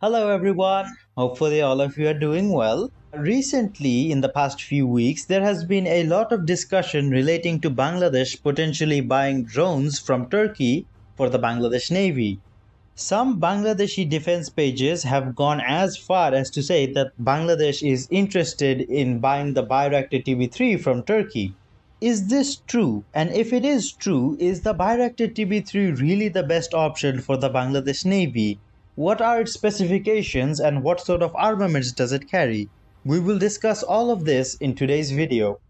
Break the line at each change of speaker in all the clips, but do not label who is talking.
Hello everyone, hopefully all of you are doing well. Recently, in the past few weeks, there has been a lot of discussion relating to Bangladesh potentially buying drones from Turkey for the Bangladesh Navy. Some Bangladeshi defense pages have gone as far as to say that Bangladesh is interested in buying the Bayraktar TB3 from Turkey. Is this true? And if it is true, is the Bayraktar TB3 really the best option for the Bangladesh Navy? What are its specifications and what sort of armaments does it carry? We will discuss all of this in today's video.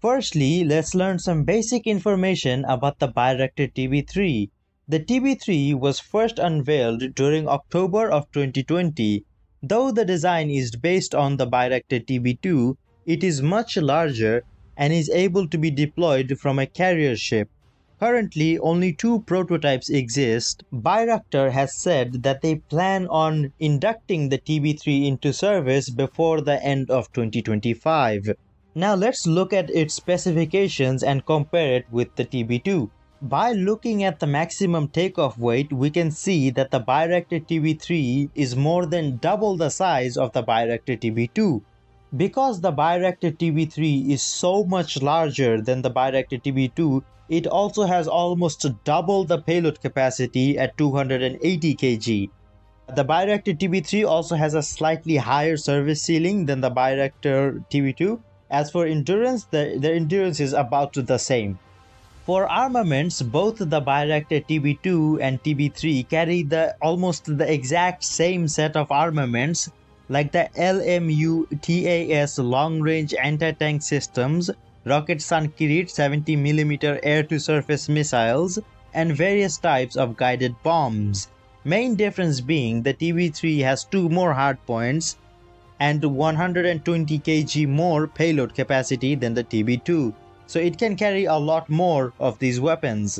Firstly, let's learn some basic information about the Bayraktar TB3. The TB3 was first unveiled during October of 2020. Though the design is based on the Bayraktar TB2, it is much larger and is able to be deployed from a carrier ship. Currently, only two prototypes exist. Bayraktar has said that they plan on inducting the TB3 into service before the end of 2025. Now let's look at its specifications and compare it with the TB2. By looking at the maximum takeoff weight, we can see that the Bayraktar TB3 is more than double the size of the Bayraktar TB2. Because the Bayraktar TB3 is so much larger than the Bayraktar TB2, it also has almost double the payload capacity at 280 kg. The Bayraktar TB3 also has a slightly higher service ceiling than the Bayraktar TB2. As for endurance, their endurance is about the same. For armaments, both the Bayraktar TB2 and TB3 carry almost the exact same set of armaments, like the LMU-TAS long-range anti-tank systems, rocket Sun-Kirit 70mm air-to-surface missiles, and various types of guided bombs. Main difference being the TB3 has 2 more hardpoints and 120 kg more payload capacity than the TB2, so it can carry a lot more of these weapons.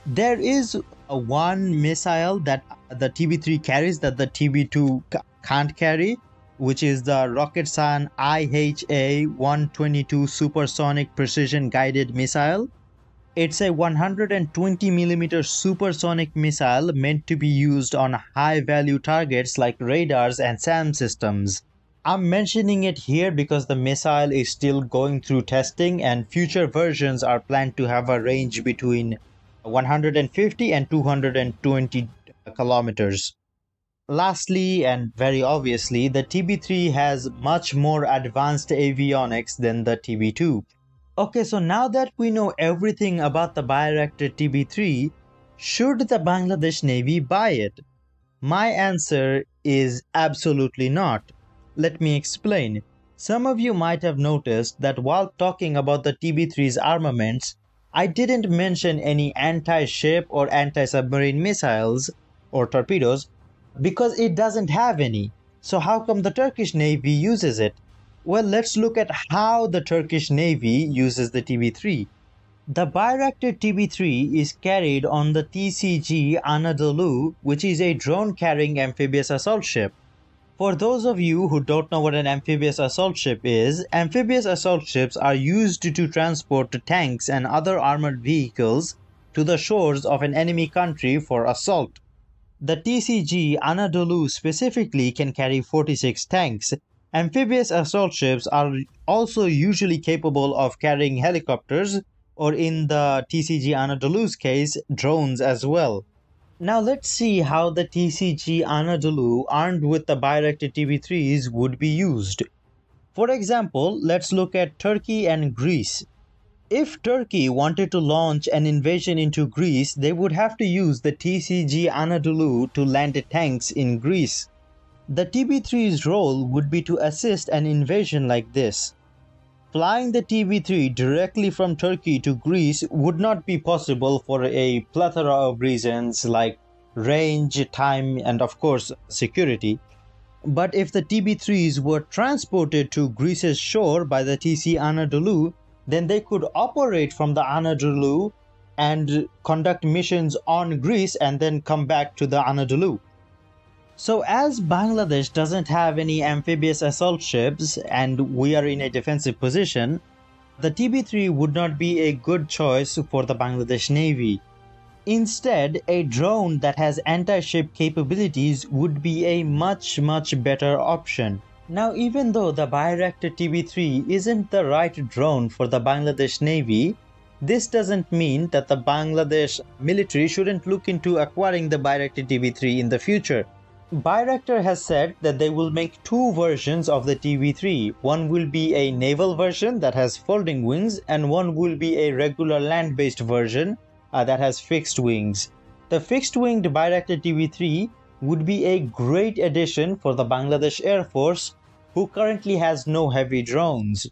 There is one missile that the TB3 carries that the TB2 can't carry, which is the Roketsan IHA-122 supersonic precision guided missile. It's a 120mm supersonic missile meant to be used on high-value targets like radars and SAM systems. I'm mentioning it here because the missile is still going through testing and future versions are planned to have a range between 150 and 220 kilometers. Lastly, and very obviously, the TB3 has much more advanced avionics than the TB2. Okay, so now that we know everything about the Bayraktar TB3, should the Bangladesh Navy buy it? My answer is absolutely not. Let me explain. Some of you might have noticed that while talking about the TB3's armaments, I didn't mention any anti-ship or anti-submarine missiles or torpedoes because it doesn't have any. So how come the Turkish Navy uses it? Well, let's look at how the Turkish Navy uses the TB3. The Bayraktar TB3 is carried on the TCG Anadolu, which is a drone-carrying amphibious assault ship. For those of you who don't know what an amphibious assault ship is, amphibious assault ships are used to transport tanks and other armored vehicles to the shores of an enemy country for assault. The TCG Anadolu specifically can carry 46 tanks. Amphibious assault ships are also usually capable of carrying helicopters, or in the TCG Anadolu's case, drones as well. Now let's see how the TCG Anadolu armed with the Bayraktar TB3s would be used. For example, let's look at Turkey and Greece. If Turkey wanted to launch an invasion into Greece, they would have to use the TCG Anadolu to land tanks in Greece. The TB3's role would be to assist an invasion like this. Flying the TB3 directly from Turkey to Greece would not be possible for a plethora of reasons like range, time, and of course security. But if the TB3s were transported to Greece's shore by the TC Anadolu, then they could operate from the Anadolu and conduct missions on Greece and then come back to the Anadolu. So as Bangladesh doesn't have any amphibious assault ships and we are in a defensive position, the TB3 would not be a good choice for the Bangladesh Navy. Instead, a drone that has anti-ship capabilities would be a much better option. Now, even though the Bayraktar TB3 isn't the right drone for the Bangladesh Navy, this doesn't mean that the Bangladesh military shouldn't look into acquiring the Bayraktar TB3 in the future. Bayraktar has said that they will make two versions of the TB3. One will be a naval version that has folding wings, and one will be a regular land-based version that has fixed wings. The fixed-winged Bayraktar TB3 would be a great addition for the Bangladesh Air Force, who currently has no heavy drones.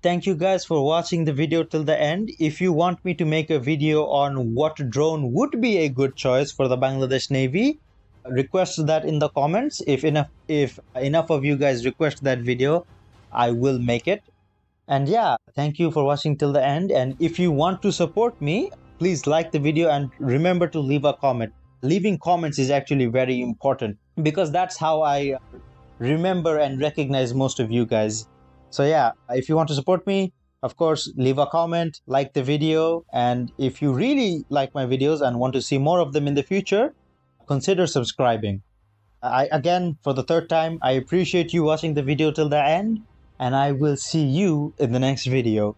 Thank you guys for watching the video till the end. If you want me to make a video on what drone would be a good choice for the Bangladesh Navy, request that in the comments. If enough of you guys request that video, I will make it. And yeah, thank you for watching till the end. And if you want to support me, please like the video and remember to leave a comment. Leaving comments is actually very important because that's how I remember and recognize most of you guys. So yeah, if you want to support me, of course, leave a comment, like the video, and if you really like my videos and want to see more of them in the future, consider subscribing. Again, for the third time, I appreciate you watching the video till the end, and I will see you in the next video.